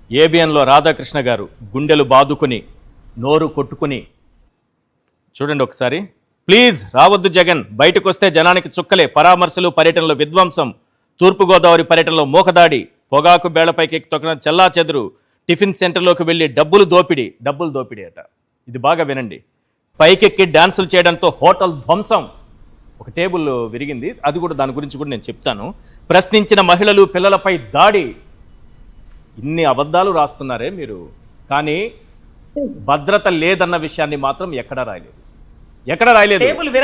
ఏబిఎన్లో రాధాకృష్ణ గారు గుండెలు బాదుకుని నోరు కొట్టుకుని చూడండి ఒకసారి. ప్లీజ్ రావద్దు జగన్, బయటకు వస్తే జనానికి చుక్కలే, పరామర్శలు, పర్యటనలో విధ్వంసం, తూర్పుగోదావరి పర్యటనలో మోకదాడి, పొగాకు బేళ్లపైకి తొక్కిన చెల్లా చెదురు, టిఫిన్ సెంటర్లోకి వెళ్ళి డబ్బులు దోపిడీ అట. ఇది బాగా వినండి. పైకెక్కి డాన్సులు చేయడంతో హోటల్ ధ్వంసం, ఒక టేబుల్ విరిగింది, అది కూడా దాని గురించి కూడా నేను చెప్తాను. ప్రశ్నించిన మహిళలు పిల్లలపై దాడి. ఇన్ని అబద్ధాలు రాస్తున్నారే మీరు, కానీ భద్రత లేదన్న విషయాన్ని మాత్రం ఎక్కడా రాయలేదు.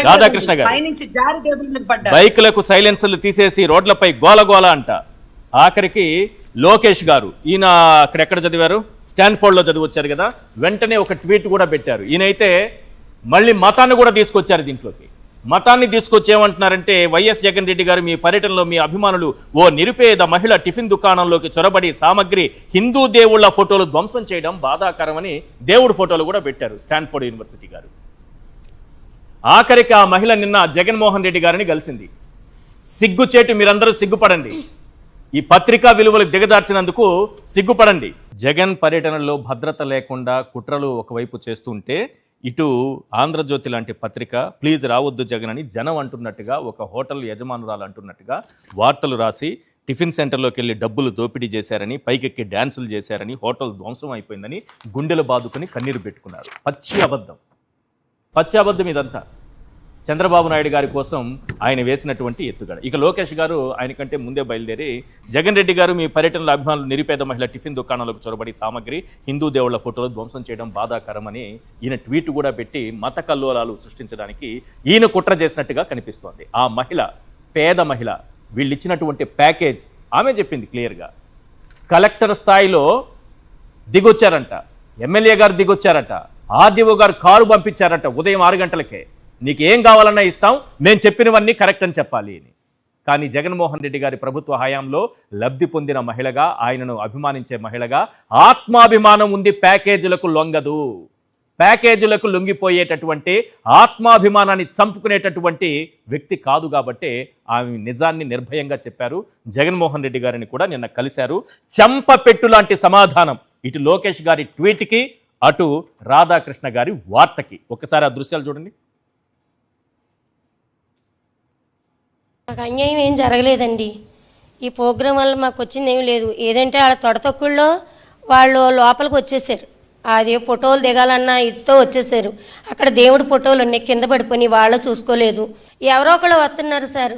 రాధాకృష్ణ గారు బైకులకు సైలెన్సర్లు తీసేసి రోడ్లపై గోలగోల అంట. ఆఖరికి లోకేష్ గారు, ఈయన అక్కడెక్కడ చదివారు, స్టాన్ఫోర్డ్లో చదివొచ్చారు కదా, వెంటనే ఒక ట్వీట్ కూడా పెట్టారు. ఈయనైతే మళ్ళీ మతాన్ని కూడా తీసుకొచ్చారు దీంట్లోకి. మతాన్ని తీసుకొచ్చి ఏమంటున్నారంటే, వైఎస్ జగన్ రెడ్డి గారు మీ పర్యటనలో మీ అభిమానులు ఓ నిరుపేద మహిళ టిఫిన్ దుకాణంలోకి చొరబడి సామగ్రి, హిందూ దేవుళ్ల ఫోటోలు ధ్వంసం చేయడం బాధాకరమని దేవుడి ఫోటోలు కూడా పెట్టారు స్టాన్ఫోర్డ్ యూనివర్సిటీ గారు. ఆఖరికి ఆ మహిళ నిన్న జగన్మోహన్ రెడ్డి గారిని కలిసింది. సిగ్గుచేటు, మీరందరూ సిగ్గుపడండి, ఈ పత్రికా విలువలు దిగజార్చినందుకు సిగ్గుపడండి. జగన్ పర్యటనలో భద్రత లేకుండా కుట్రలు ఒకవైపు చేస్తుంటే, ఇటు ఆంధ్రజ్యోతి లాంటి పత్రిక ప్లీజ్ రావద్దు జగన్ అని జనం అంటున్నట్టుగా, ఒక హోటల్ యజమానురాలు అంటున్నట్టుగా వార్తలు రాసి టిఫిన్ సెంటర్లోకి వెళ్ళి డబ్బులు దోపిడీ చేశారని, పైకెక్కి డ్యాన్సులు చేశారని, హోటల్ ధ్వంసం అయిపోయిందని గుండెలు బాదుకొని కన్నీరు పెట్టుకున్నారు. పచ్చి అబద్ధం ఇదంతా. చంద్రబాబు నాయుడు గారి కోసం ఆయన వేసినటువంటి ఎత్తుగడ. ఇక లోకేష్ గారు ఆయన కంటే ముందే బయలుదేరి, జగన్ రెడ్డి గారు మీ పర్యటనలో అభిమానులు నిరుపేద మహిళ టిఫిన్ దుకాణాలకు చొరబడి సామగ్రి, హిందూ దేవుళ్ల ఫోటోలు ధ్వంసం చేయడం బాధాకరమని ఈయన ట్వీట్ కూడా పెట్టి మత కల్లోలాలు సృష్టించడానికి ఈయన కుట్ర చేసినట్టుగా కనిపిస్తోంది. ఆ మహిళ, పేద మహిళ, వీళ్ళు ఇచ్చినటువంటి ప్యాకేజ్ ఆమె చెప్పింది క్లియర్గా. కలెక్టర్ స్థాయిలో దిగొచ్చారంట, ఎమ్మెల్యే గారు దిగొచ్చారట, ఆర్డీఓ గారు కారు పంపించారట ఉదయం 6 గంటలకే. నీకు ఏం కావాలన్నా ఇస్తాం, మేము చెప్పినవన్నీ కరెక్ట్ అని చెప్పాలి అని. కానీ జగన్మోహన్ రెడ్డి గారి ప్రభుత్వ హయాంలో లబ్ధి పొందిన మహిళగా, ఆయనను అభిమానించే మహిళగా, ఆత్మాభిమానం ఉంది, ప్యాకేజీలకు లొంగదు. ప్యాకేజీలకు లొంగిపోయేటటువంటి, ఆత్మాభిమానాన్ని చంపుకునేటటువంటి వ్యక్తి కాదు. కాబట్టే ఆమె నిజాన్ని నిర్భయంగా చెప్పారు. జగన్మోహన్ రెడ్డి గారిని కూడా నిన్న కలిశారు. చెంపపెట్టు లాంటి సమాధానం ఇటు లోకేష్ గారి ట్వీట్కి, అటు రాధాకృష్ణ గారి వార్తకి. ఒకసారి ఆ దృశ్యాలు చూడండి. మాకు అన్యాయం ఏం జరగలేదండి. ఈ ప్రోగ్రాం వల్ల మాకు వచ్చింది ఏం లేదు. ఏదంటే వాళ్ళ తొడతొక్కుల్లో వాళ్ళు లోపలికి వచ్చేసారు. అది ఫోటోలు దిగాలన్నా ఇదితో వచ్చేసారు. అక్కడ దేవుడి ఫోటోలు ఉన్నాయి, కింద పడిపోయి వాళ్ళు చూసుకోలేదు. ఎవరో ఒకళ్ళు వస్తున్నారు సార్,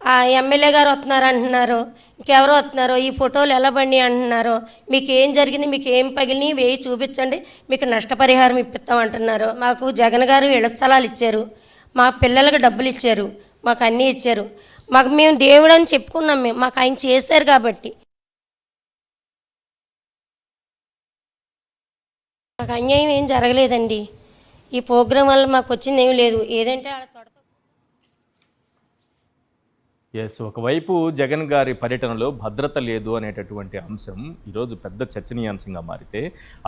ఆ ఎమ్మెల్యే గారు వస్తున్నారు అంటున్నారు, ఇంకెవరో వస్తున్నారు, ఈ ఫోటోలు ఎలా బండి అంటున్నారు, మీకు ఏం జరిగింది, మీకు ఏం పగిలిని వేయి చూపించండి, మీకు నష్టపరిహారం ఇప్పిస్తాం అంటున్నారు. మాకు జగన్ గారు ఇళ్ల స్థలాలు ఇచ్చారు, మా పిల్లలకు డబ్బులు ఇచ్చారు, మాకు అన్నీ ఇచ్చారు. మాకు మేము దేవుడు అని చెప్పుకున్నాం, మాకు ఆయన చేశారు కాబట్టి. మాకు అన్యాయం ఏం జరగలేదండి. ఈ ప్రోగ్రాం వల్ల మాకు వచ్చింది ఏం లేదు. ఏదంటే ఒకవైపు జగన్ గారి పర్యటనలో భద్రత లేదు అనేటటువంటి అంశం ఈరోజు పెద్ద చర్చనీయాంశంగా మారితే,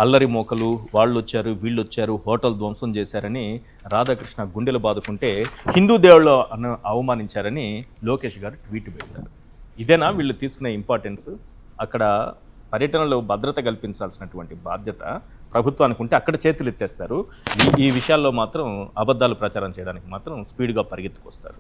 అల్లరి మోకలు, వాళ్ళు వచ్చారు, వీళ్ళు వచ్చారు, హోటల్ ధ్వంసం చేశారని రాధాకృష్ణ గుండెలు బాదుకుంటే, హిందూ దేవుళ్ళు అవమానించారని లోకేష్ గారు ట్వీట్ పెట్టారు. ఇదేనా వీళ్ళు తీసుకునే ఇంపార్టెన్స్? అక్కడ పర్యటనలో భద్రత కల్పించాల్సినటువంటి బాధ్యత ప్రభుత్వానికి ఉంటే అక్కడ చేతులు ఎత్తేస్తారు. ఈ విషయాల్లో మాత్రం అబద్ధాలు ప్రచారం చేయడానికి మాత్రం స్పీడ్గా పరిగెత్తుకొస్తారు.